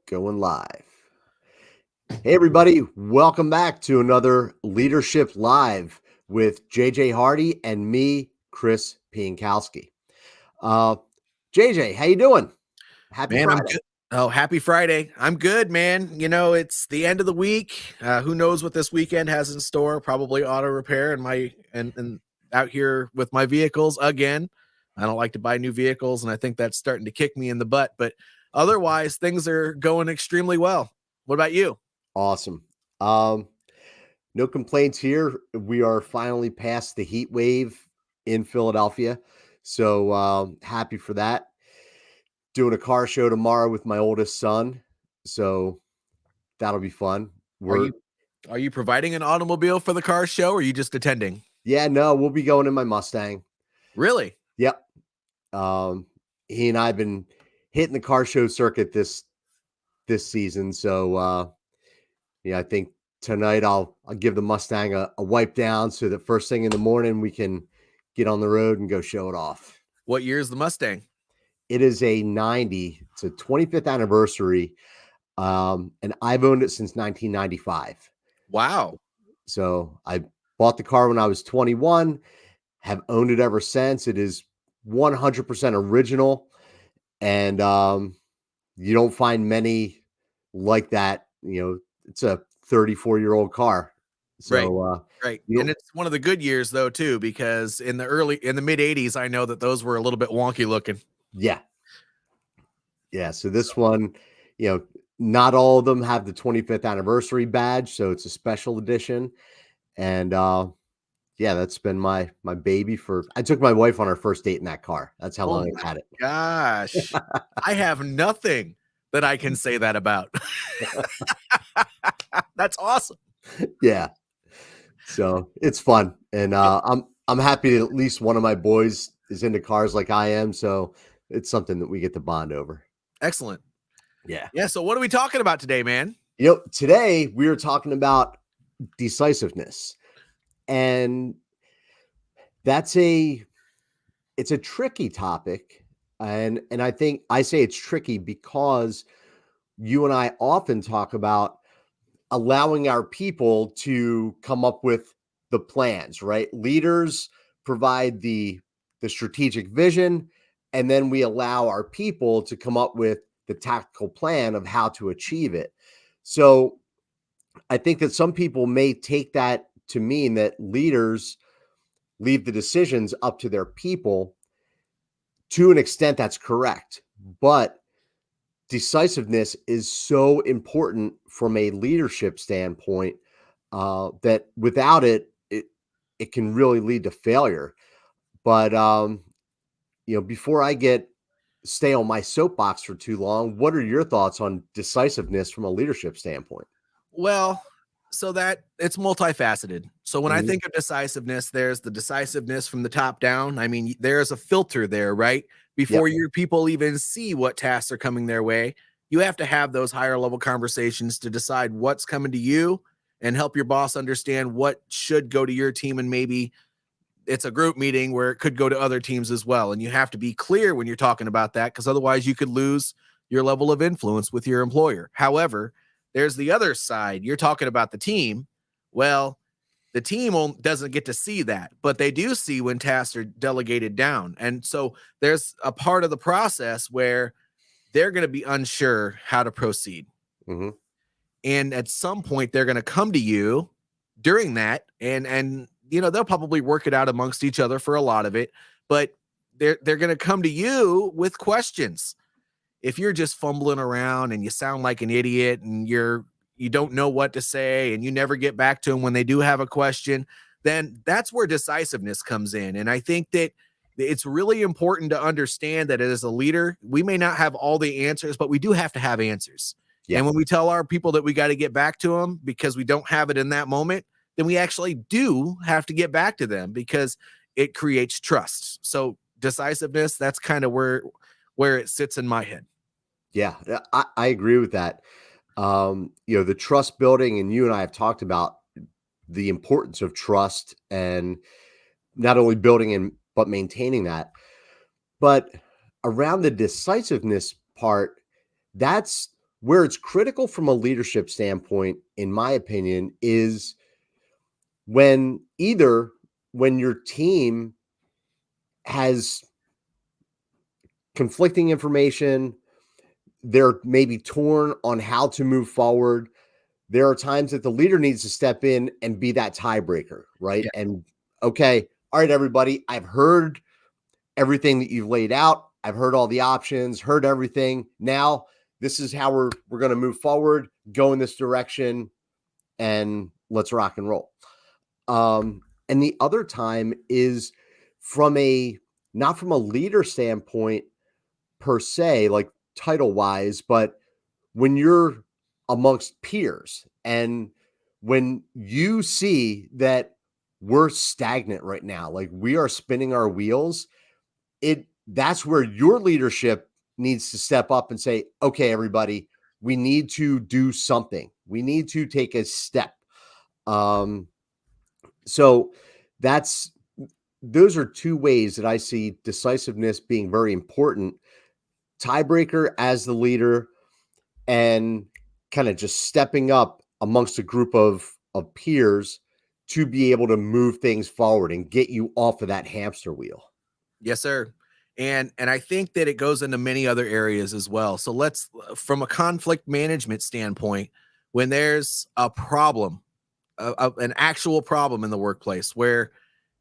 Going live. Hey, everybody. Welcome back to another Leadership Live with JJ Hardy and me, Chris Piankowski. JJ, how you doing? Happy Man, I'm Friday. good. Oh, happy Friday. I'm good, man. It's the end of the week. Who knows what this weekend has in store? Probably auto repair and out here with my vehicles again. I don't like to buy new vehicles, and I think that's starting to kick me in the butt. But otherwise, things are going extremely well. What about you? Awesome. No complaints here. We are finally past the heat wave in Philadelphia. So happy for that. Doing a car show tomorrow with my oldest son. So that'll be fun. Are you are you providing an automobile for the car show, or are you just attending? We'll be going in my Mustang. Really? Yep. He and I have been hitting the car show circuit this season. So I think tonight I'll give the Mustang a wipe down so that first thing in the morning we can get on the road and go show it off. What year is the Mustang? It is a 90. It's a 25th anniversary. And I've owned it since 1995. Wow. So I bought the car when I was 21, have owned it ever since. It is 100% original. And you don't find many like that. It's a 34-year-old car. So Right. And it's one of the good years though, too, because in the mid 80s, I know that those were a little bit wonky looking. Yeah. So this one, not all of them have the 25th anniversary badge. So it's a special edition. And that's been my baby I took my wife on our first date in that car. That's how long I've had it. Gosh, I have nothing that I can say that about. That's awesome. Yeah. So it's fun. And I'm happy that at least one of my boys is into cars like I am. So it's something that we get to bond over. Excellent. Yeah. Yeah. So what are we talking about today, man? Today we are talking about decisiveness. And it's a tricky topic. And I think I say it's tricky because you and I often talk about allowing our people to come up with the plans, right? Leaders provide the strategic vision, and then we allow our people to come up with the tactical plan of how to achieve it. So I think that some people may take that to mean that leaders leave the decisions up to their people. To an extent, that's correct. But decisiveness is so important from a leadership standpoint that without it, it can really lead to failure. But before I stay on my soapbox for too long, what are your thoughts on decisiveness from a leadership standpoint? Well, so that it's multifaceted. So when I Mhm. think of decisiveness, there's the decisiveness from the top down. I mean, there's a filter there, right? Before Yep. your people even see what tasks are coming their way, you have to have those higher level conversations to decide what's coming to you and help your boss understand what should go to your team. And maybe it's a group meeting where it could go to other teams as well. And you have to be clear when you're talking about that, because otherwise you could lose your level of influence with your employer. However, there's the other side. You're talking about the team. Well, the team doesn't get to see that, but they do see when tasks are delegated down. And so there's a part of the process where they're going to be unsure how to proceed. Mm-hmm. And at some point, they're going to come to you during that, and they'll probably work it out amongst each other for a lot of it, but they're going to come to you with questions. If you're just fumbling around and you sound like an idiot and you don't know what to say and you never get back to them when they do have a question, then that's where decisiveness comes in. And I think that it's really important to understand that as a leader, we may not have all the answers, but we do have to have answers. Yeah. And when we tell our people that we got to get back to them because we don't have it in that moment, then we actually do have to get back to them because it creates trust. So decisiveness, that's kind of where it sits in my head. Yeah, I agree with that. The trust building, and you and I have talked about the importance of trust and not only building but maintaining that. But around the decisiveness part, that's Where it's critical from a leadership standpoint, in my opinion, is when your team has conflicting information, they're maybe torn on how to move forward. There are times that the leader needs to step in and be that tiebreaker, right? Yeah. And okay, all right, everybody, I've heard everything that you've laid out. I've heard all the options, heard everything. Now, this is how we're going to move forward, go in this direction, and let's rock and roll. And the other time is from a not from a leader standpoint per se, like title wise, but when you're amongst peers and when you see that we're stagnant right now, like we are spinning our wheels, that's where your leadership needs to step up and say, okay, everybody, we need to do something. We need to take a step. So that's those are two ways that I see decisiveness being very important. Tiebreaker as the leader and kind of just stepping up amongst a group of peers to be able to move things forward and get you off of that hamster wheel. Yes, sir. And I think that it goes into many other areas as well. So let's, from a conflict management standpoint, when there's a problem, an actual problem in the workplace where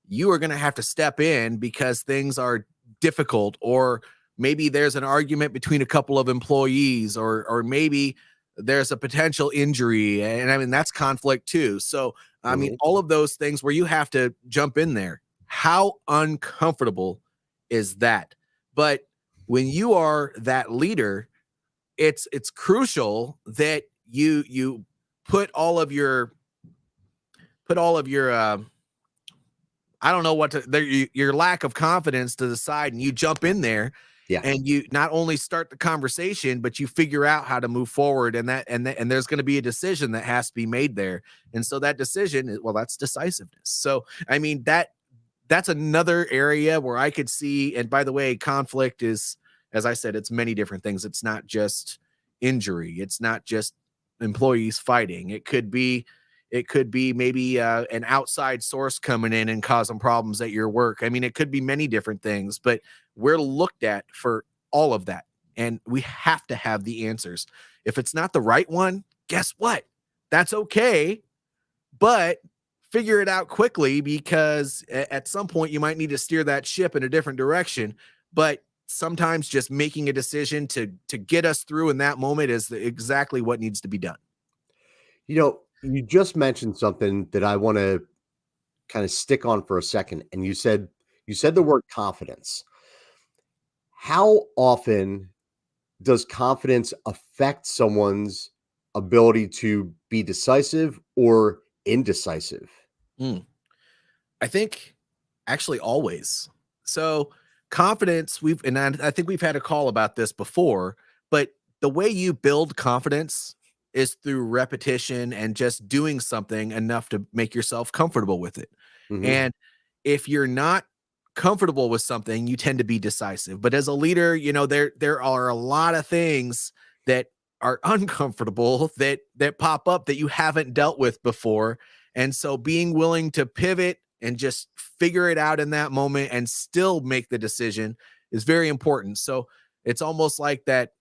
you are going to have to step in because things are difficult, or maybe there's an argument between a couple of employees, or maybe there's a potential injury, and I mean that's conflict too. So I mean Mhm. all of those things where you have to jump in there. How uncomfortable is that? But when you are that leader, it's crucial that you put all of your I don't know what to your lack of confidence to the side, and you jump in there Yeah. and you not only start the conversation, but you figure out how to move forward, and there's going to be a decision that has to be made there. And so that decision is, well, that's decisiveness. So I mean that's another area where I could see, and by the way, conflict is, as I said, it's many different things. It's not just injury, it's not just employees fighting. It could be maybe an outside source coming in and causing problems at your work. I mean, it could be many different things, but we're looked at for all of that. And we have to have the answers. If it's not the right one, guess what? That's okay. But figure it out quickly, because at some point you might need to steer that ship in a different direction. But sometimes just making a decision to get us through in that moment is exactly what needs to be done. You just mentioned something that I want to kind of stick on for a second, and you said the word confidence. How often does confidence affect someone's ability to be decisive or indecisive? Mm. I think actually always. So confidence, I think we've had a call about this before, but the way you build confidence is through repetition and just doing something enough to make yourself comfortable with it. Mhm. And if you're not comfortable with something, you tend to be decisive. But as a leader, there are a lot of things that are uncomfortable that pop up that you haven't dealt with before. And so being willing to pivot and just figure it out in that moment and still make the decision is very important. So it's almost like that.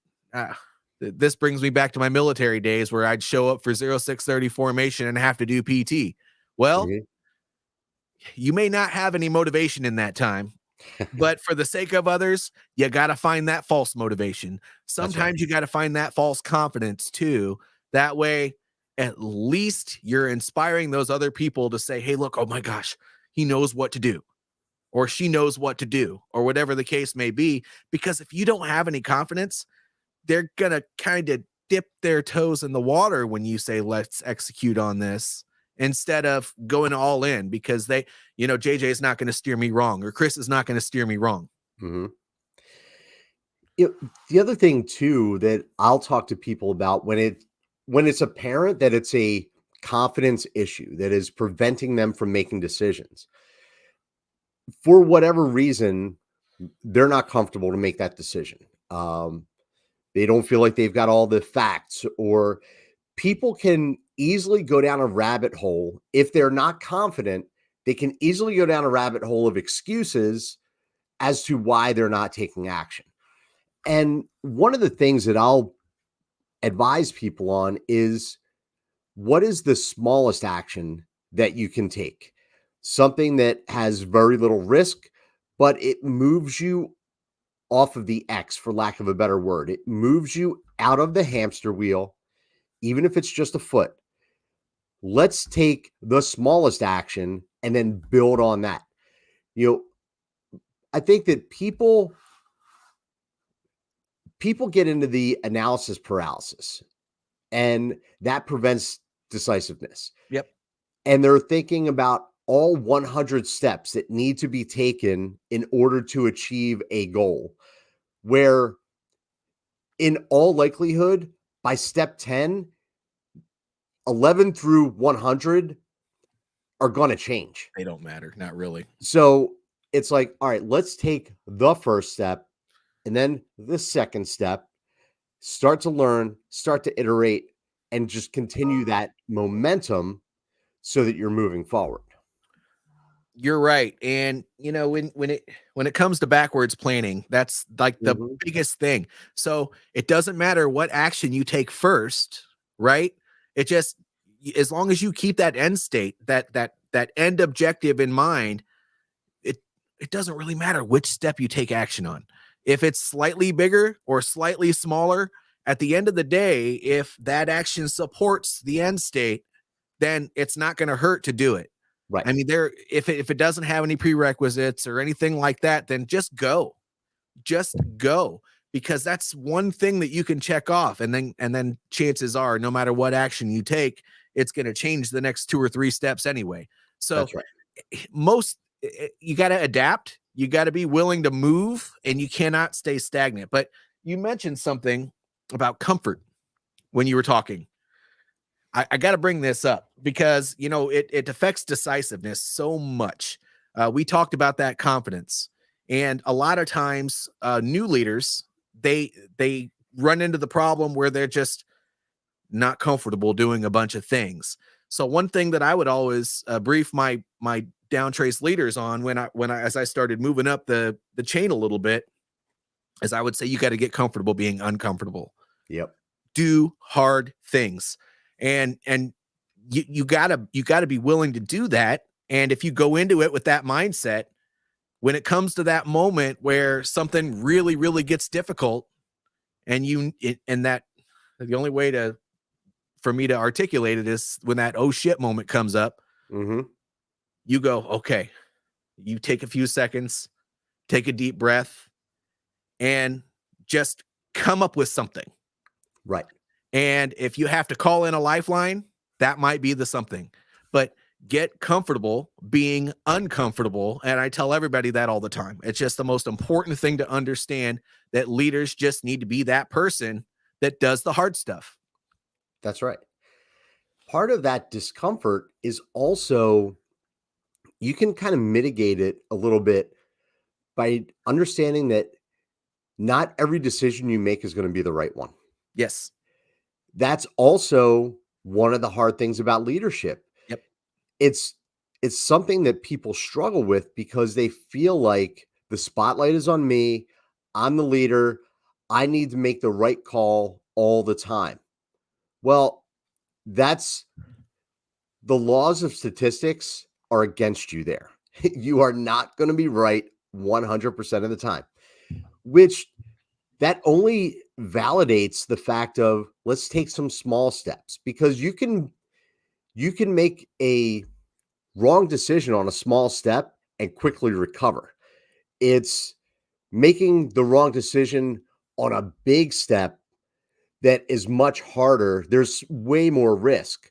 This brings me back to my military days where I'd show up for 0630 formation and have to do PT. Well, Mhm. you may not have any motivation in that time, but for the sake of others, you got to find that false motivation. That's right. Sometimes you got to find that false confidence too. That way, at least you're inspiring those other people to say, hey, look, oh my gosh, he knows what to do, or she knows what to do, or whatever the case may be. Because if you don't have any confidence, they're going to kind of dip their toes in the water when you say, let's execute on this, instead of going all in, because JJ is not going to steer me wrong, or Chris is not going to steer me wrong. Mhm. The other thing too that I'll talk to people about when it's apparent that it's a confidence issue that is preventing them from making decisions. For whatever reason, they're not comfortable to make that decision. Um, They don't feel like they've got all the facts, or people can easily go down a rabbit hole. If they're not confident, they can easily go down a rabbit hole of excuses as to why they're not taking action. And one of the things that I'll advise people on is, what is the smallest action that you can take? Something that has very little risk, but it moves you off of the X, for lack of a better word. It moves you out of the hamster wheel, even if it's just a foot. Let's take the smallest action and then build on that. You know, I think that people get into the analysis paralysis, and that prevents decisiveness. Yep. And they're thinking about all 100 steps that need to be taken in order to achieve a goal, where in all likelihood, by step 10, 11 through 100 are going to change. They don't matter. Not really. So it's like, all right, let's take the first step and then the second step, start to learn, start to iterate, and just continue that momentum so that you're moving forward. You're right. And when it comes to backwards planning, that's like the biggest thing. So it doesn't matter what action you take first, right? It just, as long as you keep that end state, that end objective in mind, it doesn't really matter which step you take action on. If it's slightly bigger or slightly smaller, at the end of the day, if that action supports the end state, then it's not going to hurt to do it. Right. I mean, if it doesn't have any prerequisites or anything like that, then just go, because that's one thing that you can check off. And then chances are, no matter what action you take, it's going to change the next 2 or 3 steps anyway. So That's right. You got to adapt. You got to be willing to move, and you cannot stay stagnant. But you mentioned something about comfort when you were talking. I got to bring this up because, it affects decisiveness so much. We talked about that confidence, and a lot of times new leaders, they run into the problem where they're just not comfortable doing a bunch of things. So one thing that I would always brief my down trace leaders on as I started moving up the chain a little bit, is I would say, you got to get comfortable being uncomfortable. Yep. Do hard things. And you gotta be willing to do that. And if you go into it with that mindset, when it comes to that moment where something really, really gets difficult, and that the only way for me to articulate it is when that oh shit moment comes up, you go, okay, you take a few seconds, take a deep breath, and just come up with something. Right. And if you have to call in a lifeline, that might be the something. But get comfortable being uncomfortable. And I tell everybody that all the time. It's just the most important thing to understand, that leaders just need to be that person that does the hard stuff. That's right. Part of that discomfort is also, you can kind of mitigate it a little bit by understanding that not every decision you make is going to be the right one. Yes. That's also one of the hard things about leadership. Yep. It's something that people struggle with because they feel like the spotlight is on me. I'm the leader. I need to make the right call all the time. Well, that's the laws of statistics are against you there. You are not going to be right 100% of the time, which that only validates the fact of, let's take some small steps, because you can make a wrong decision on a small step and quickly recover. It's making the wrong decision on a big step that is much harder. There's way more risk.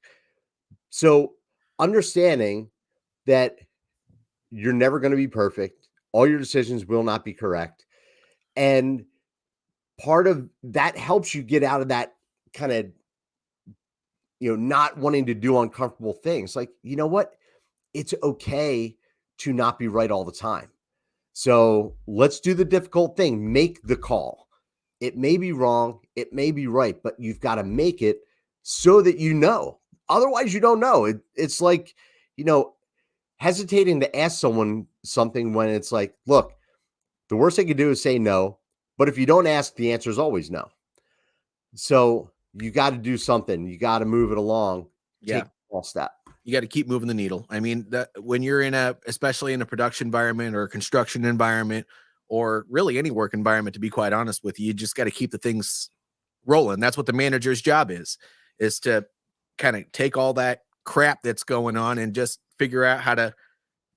So understanding that you're never going to be perfect, all your decisions will not be correct, and part of that helps you get out of that kind of, not wanting to do uncomfortable things. Like, you know what? It's okay to not be right all the time. So let's do the difficult thing. Make the call. It may be wrong, it may be right, but you've got to make it so that you know. Otherwise, you don't know. It's like, you know, hesitating to ask someone something when it's like, look, the worst they could do is say no. But if you don't ask, the answer is always no. So you got to do something. You got to move it along. Yeah. Take a small step. You got to keep moving the needle. I mean, that when you're especially in a production environment or a construction environment, or really any work environment, to be quite honest with you, you just got to keep the things rolling. That's what the manager's job is to kind of take all that crap that's going on and just figure out how to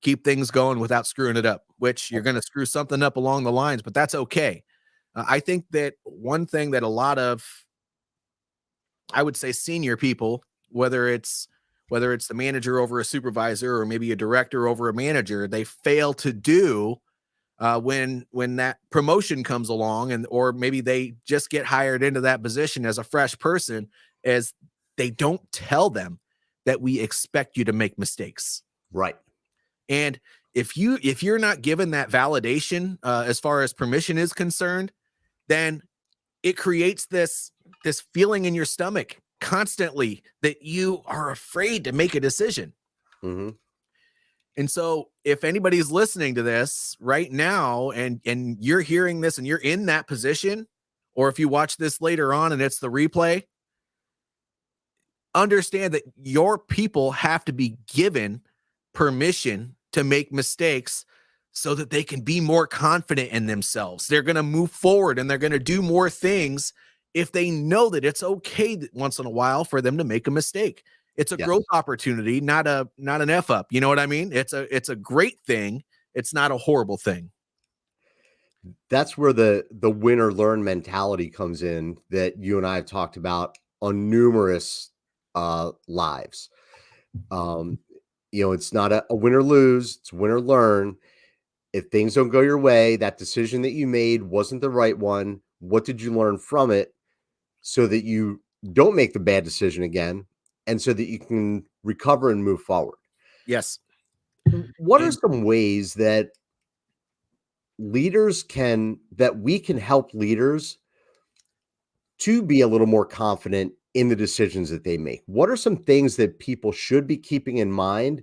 keep things going without screwing it up, which you're going to screw something up along the lines, but that's okay. I think that one thing that a lot of, I would say, senior people, whether it's the manager over a supervisor or maybe a director over a manager, they fail to do when that promotion comes along, and or maybe they just get hired into that position as a fresh person, as they don't tell them that we expect you to make mistakes. Right. And if you're not given that validation as far as permission is concerned, then it creates this feeling in your stomach constantly that you are afraid to make a decision. Mm-hmm. And so if anybody's listening to this right now and you're hearing this and you're in that position, or if you watch this later on and it's the replay, understand that your people have to be given permission to make mistakes so that they can be more confident in themselves. They're going to move forward and they're going to do more things if they know that it's okay once in a while for them to make a mistake. It's a growth opportunity, not an F up. You know what I mean? It's a great thing. It's not a horrible thing. That's where the win or learn mentality comes in that you and I have talked about on numerous lives. You know, it's not a win or lose, it's win or learn. If things don't go your way, that decision that you made wasn't the right one. What did you learn from it so that you don't make the bad decision again and so that you can recover and move forward? Yes. What are some ways that we can help leaders to be a little more confident in the decisions that they make? What are some things that people should be keeping in mind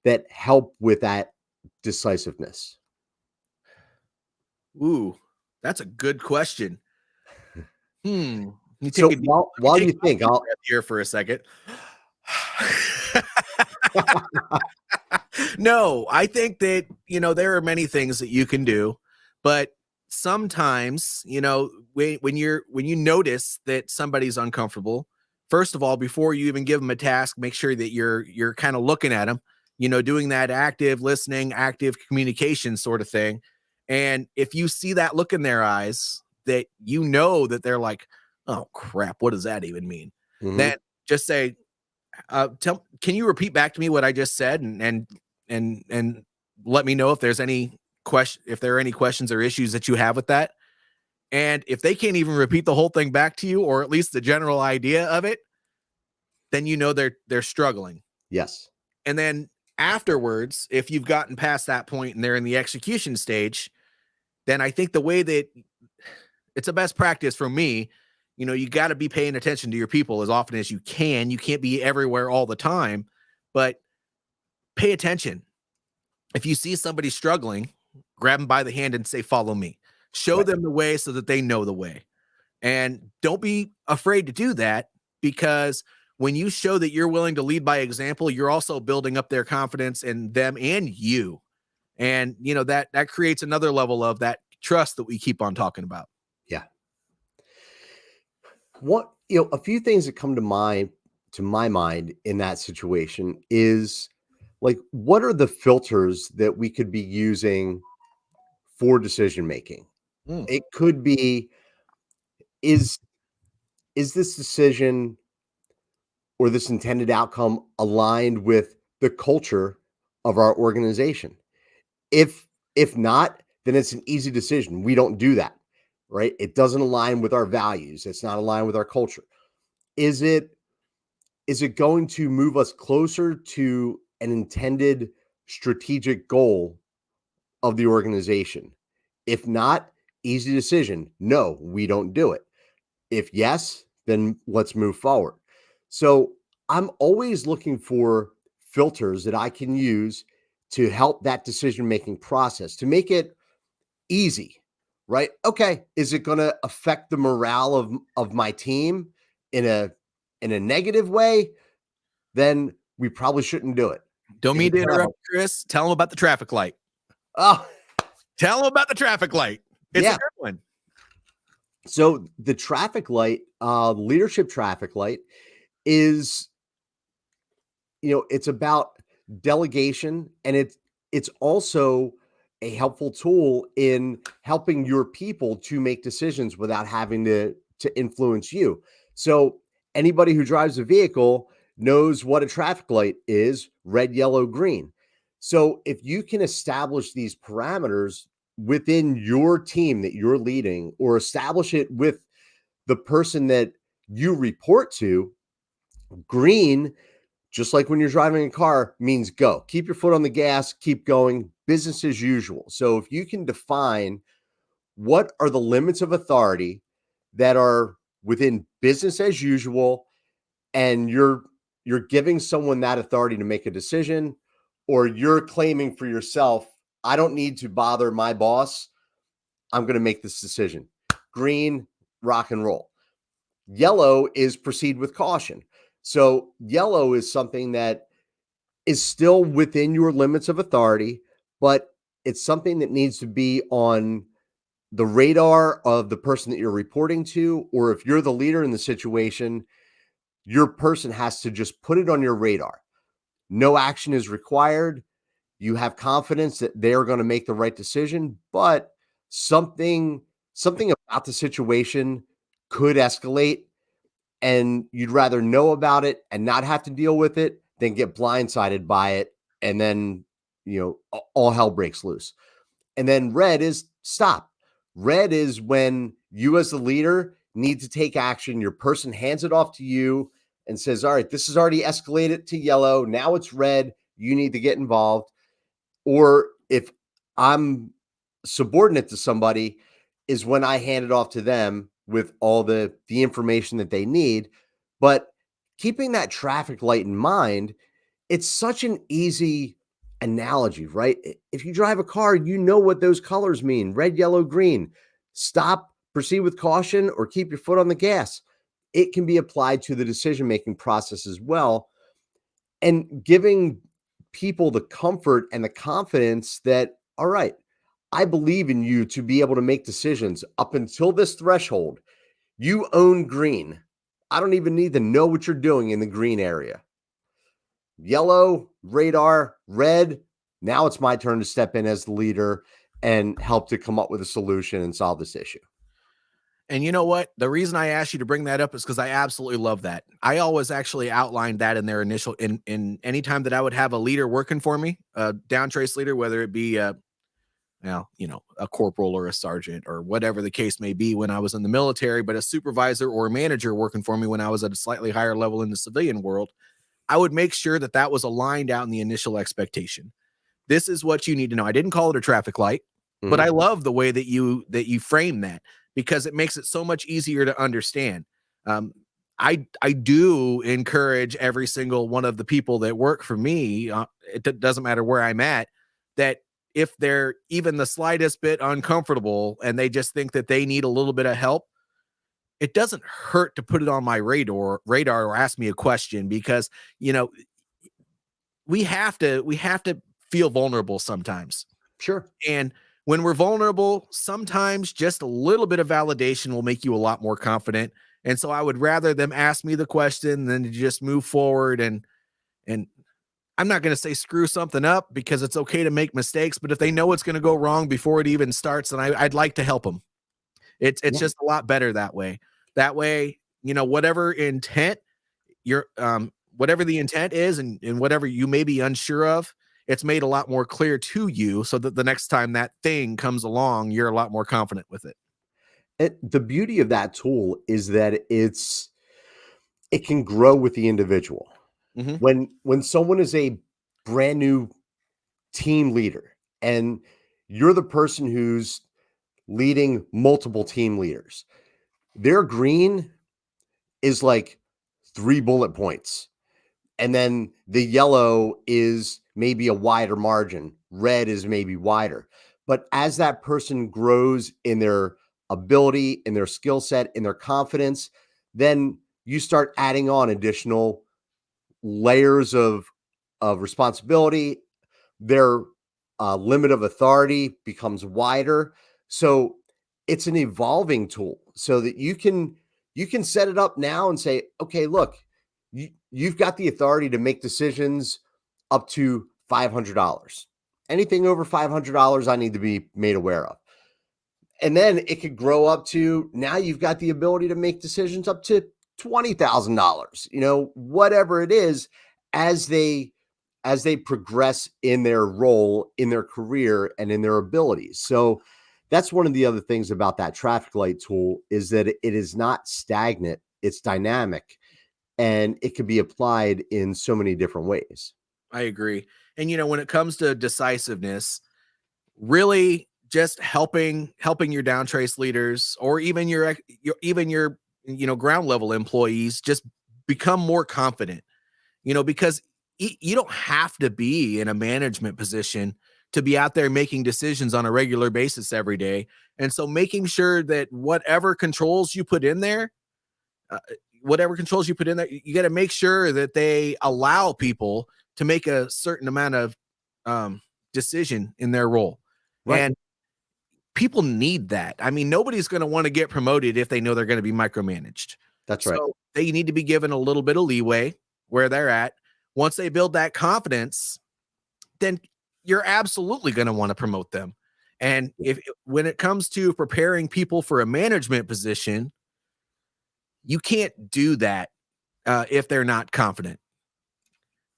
that help with that decisiveness? Ooh, that's a good question. So while you think, I'll here for a second. No, I think that, there are many things that you can do, but sometimes, when you notice that somebody's uncomfortable, first of all, before you even give them a task, make sure that you're kind of looking at them, doing that active listening, active communication sort of thing. And if you see that look in their eyes, that that they're like, oh crap, what does that even mean? Then just say, can you repeat back to me what I just said, and let me know if there's any if there are any questions or issues that you have with that. And if they can't even repeat the whole thing back to you, or at least the general idea of it, then they're struggling. Yes. And then afterwards, if you've gotten past that point and they're in the execution stage, then I think the way that it's a best practice for me, you got to be paying attention to your people as often as you can. You can't be everywhere all the time, but pay attention. If you see somebody struggling, grab them by the hand and say, follow me. Show them the way so that they know the way. And don't be afraid to do that, because when you show that you're willing to lead by example, you're also building up their confidence in them and you. And, that creates another level of that trust that we keep on talking about. Yeah. A few things that come to my mind in that situation is, like, what are the filters that we could be using for decision making? It could be, is this decision or this intended outcome aligned with the culture of our organization? If not, then it's an easy decision. We don't do that, right? It doesn't align with our values. It's not aligned with our culture. Is it going to move us closer to an intended strategic goal of the organization? If not, easy decision. No, we don't do it. If yes, then let's move forward. So I'm always looking for filters that I can use to help that decision making process, to make it easy, right? Okay, is it going to affect the morale of my team in a negative way? Then we probably shouldn't do it. Don't If mean it's to gonna have interrupt, Chris. Tell them about the traffic light. oh, Tell them about the traffic light. It's a yeah. good one. So the traffic light, leadership traffic light is, it's about delegation, and it's also a helpful tool in helping your people to make decisions without having to influence you. So anybody who drives a vehicle knows what a traffic light is: red, yellow, green. So if you can establish these parameters within your team that you're leading, or establish it with the person that you report to, green, just like when you're driving a car, means go. Keep your foot on the gas, keep going, business as usual. So if you can define what are the limits of authority that are within business as usual, and you're giving someone that authority to make a decision, or you're claiming for yourself, I don't need to bother my boss, I'm going to make this decision. Green, rock and roll. Yellow is proceed with caution. So yellow is something that is still within your limits of authority, but it's something that needs to be on the radar of the person that you're reporting to. Or if you're the leader in the situation, your person has to just put it on your radar. No action is required. You have confidence that they're going to make the right decision, but something about the situation could escalate, and you'd rather know about it and not have to deal with it than get blindsided by it, and then all hell breaks loose. And then red is stop. Red is when you as the leader need to take action. Your person hands it off to you and says, all right, this has already escalated to yellow, now it's red, you need to get involved. Or if I'm subordinate to somebody, is when I hand it off to them with all the information that they need. But keeping that traffic light in mind, it's such an easy analogy, right? If you drive a car, you know what those colors mean: red, yellow, green. Stop, proceed with caution, or keep your foot on the gas. It can be applied to the decision making process as well, and giving people the comfort and the confidence that, all right, I believe in you to be able to make decisions up until this threshold. You own green. I don't even need to know what you're doing in the green area. Yellow, radar, red. Now it's my turn to step in as the leader and help to come up with a solution and solve this issue. And you know what? The reason I asked you to bring that up is because I absolutely love that. I always actually outlined that in their initial, in any time that I would have a leader working for me, a down trace leader, whether it be a corporal or a sergeant or whatever the case may be when I was in the military, but a supervisor or a manager working for me when I was at a slightly higher level in the civilian world, I would make sure that that was aligned out in the initial expectation. This is what you need to know. I didn't call it a traffic light, but I love the way that you frame that, because it makes it so much easier to understand. I do encourage every single one of the people that work for me, it doesn't matter where I'm at, that if they're even the slightest bit uncomfortable and they just think that they need a little bit of help, it doesn't hurt to put it on my radar or ask me a question, because we have to feel vulnerable sometimes. Sure. And when we're vulnerable, sometimes just a little bit of validation will make you a lot more confident. And so I would rather them ask me the question than to just move forward. And I'm not going to say screw something up, because it's okay to make mistakes, but if they know it's going to go wrong before it even starts, then I'd like to help them. It's just a lot better that way. That way, whatever intent whatever the intent is, and whatever you may be unsure of, it's made a lot more clear to you, so that the next time that thing comes along, you're a lot more confident with it. The beauty of that tool is that it can grow with the individual. Mm-hmm. When someone is a brand new team leader and you're the person who's leading multiple team leaders. Their green is like 3 bullet points. And then the yellow is maybe a wider margin. Red is maybe wider. But as that person grows in their ability, in their skill set, in their confidence, then you start adding on additional layers of responsibility. Their limit of authority becomes wider. So it's an evolving tool so that you can set it up now and say, okay, look, you've got the authority to make decisions up to $500. Anything over $500, I need to be made aware of. And then it could grow up to now you've got the ability to make decisions up to $20,000, whatever it is, as they progress in their role, in their career, and in their abilities. So that's one of the other things about that traffic light tool is that it is not stagnant, it's dynamic, and it can be applied in so many different ways. I agree. And when it comes to decisiveness, really just helping your down trace leaders or even your ground level employees just become more confident, because you don't have to be in a management position to be out there making decisions on a regular basis every day. And so making sure that whatever controls you put in there, you got to make sure that they allow people to make a certain amount of decision in their role. Right. And people need that. I mean, nobody's going to want to get promoted if they know they're going to be micromanaged. That's right. So they need to be given a little bit of leeway where they're at. Once they build that confidence, then you're absolutely going to want to promote them. And when it comes to preparing people for a management position, you can't do that if they're not confident.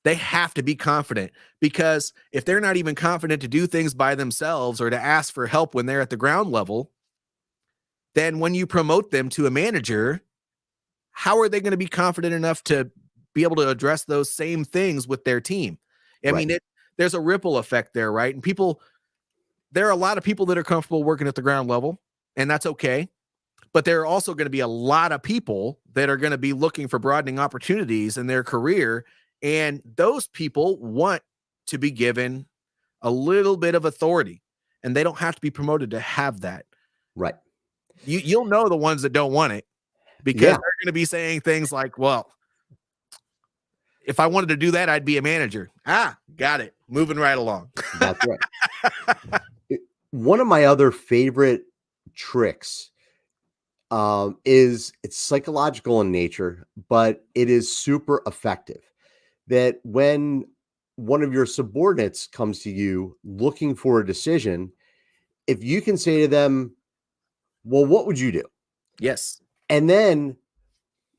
They have to be confident, because if they're not even confident to do things by themselves or to ask for help when they're at the ground level, then when you promote them to a manager, how are they going to be confident enough to be able to address those same things with their team? I mean, there's a ripple effect there, right? And there are a lot of people that are comfortable working at the ground level, and that's okay. But there are also going to be a lot of people that are going to be looking for broadening opportunities in their career. And those people want to be given a little bit of authority, and they don't have to be promoted to have that. Right. You'll know the ones that don't want it, because they're going to be saying things like, well, if I wanted to do that, I'd be a manager. Got it. Moving right along. That's right. One of my other favorite tricks is it's psychological in nature, but it is super effective. That when one of your subordinates comes to you looking for a decision, if you can say to them, well, what would you do? Yes. And then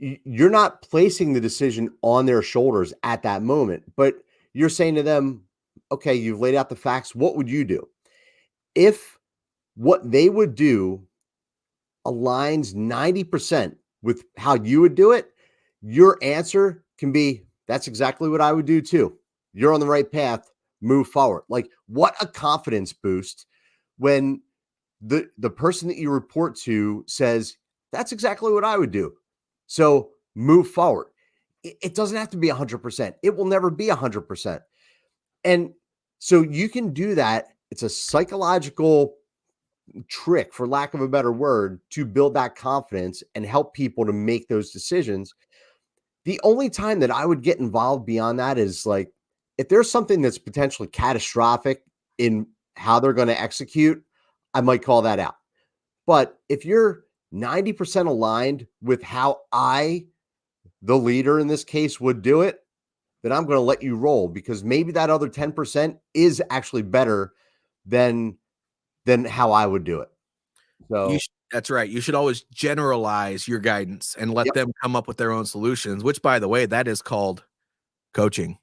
you're not placing the decision on their shoulders at that moment, but you're saying to them, okay, you've laid out the facts. What would you do? If what they would do aligns 90% with how you would do it, your answer can be, that's exactly what I would do too. You're on the right path. Move forward. Like, what a confidence boost when the person that you report to says, that's exactly what I would do. So move forward. It doesn't have to be 100%. It will never be 100%. And so you can do that. It's a psychological trick, for lack of a better word, to build that confidence and help people to make those decisions. The only time that I would get involved beyond that is like, if there's something that's potentially catastrophic in how they're going to execute, I might call that out. But if you're 90% aligned with how the leader in this case, would do it, then I'm going to let you roll, because maybe that other 10% is actually better than how I would do it. So that's right. You should always generalize your guidance and let them come up with their own solutions, which, by the way, that is called coaching.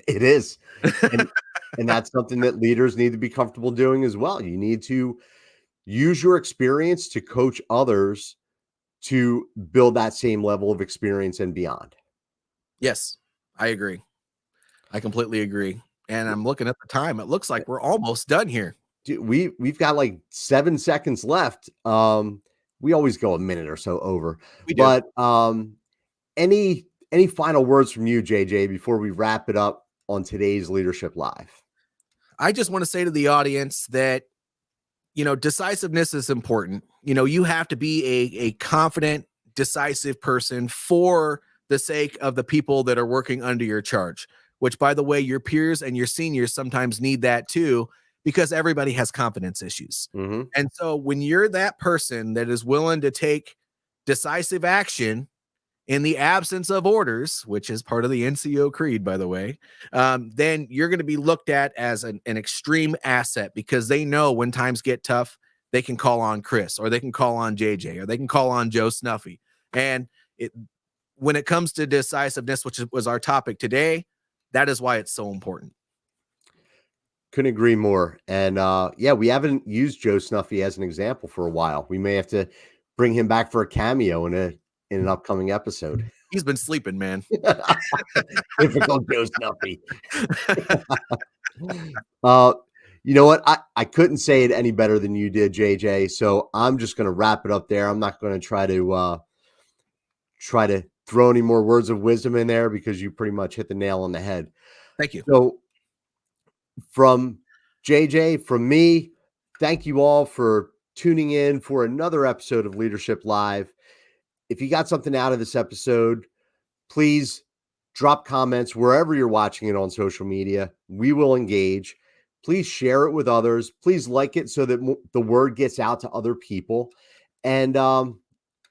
It is. And that's something that leaders need to be comfortable doing as well. You need to use your experience to coach others to build that same level of experience and beyond. Yes, I agree. I completely agree. And I'm looking at the time. It looks like we're almost done here. Dude, we've got like 7 seconds left. We always go a minute or so over. We do. But any final words from you, JJ, before we wrap it up on today's Leadership Live? I just want to say to the audience that, decisiveness is important. You have to be a confident, decisive person for the sake of the people that are working under your charge, which, by the way, your peers and your seniors sometimes need that too, because everybody has confidence issues. Mm-hmm. And so when you're that person that is willing to take decisive action in the absence of orders, which is part of the NCO creed, by the way, then you're going to be looked at as an extreme asset, because they know when times get tough, they can call on Chris, or they can call on JJ, or they can call on Joe Snuffy. And when it comes to decisiveness, which was our topic today, that is why it's so important. Couldn't agree more. And we haven't used Joe Snuffy as an example for a while. We may have to bring him back for a cameo in an upcoming episode. He's been sleeping, man. Difficult Joe Snuffy. You know what? I couldn't say it any better than you did, JJ. So I'm just going to wrap it up there. I'm not going to try to throw any more words of wisdom in there, because you pretty much hit the nail on the head. Thank you. So from JJ, from me, thank you all for tuning in for another episode of Leadership Live. If you got something out of this episode, please drop comments wherever you're watching it on social media. We will engage. Please share it with others. Please like it so that the word gets out to other people. And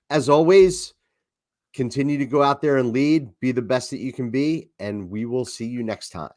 as always, continue to go out there and lead, be the best that you can be, and we will see you next time.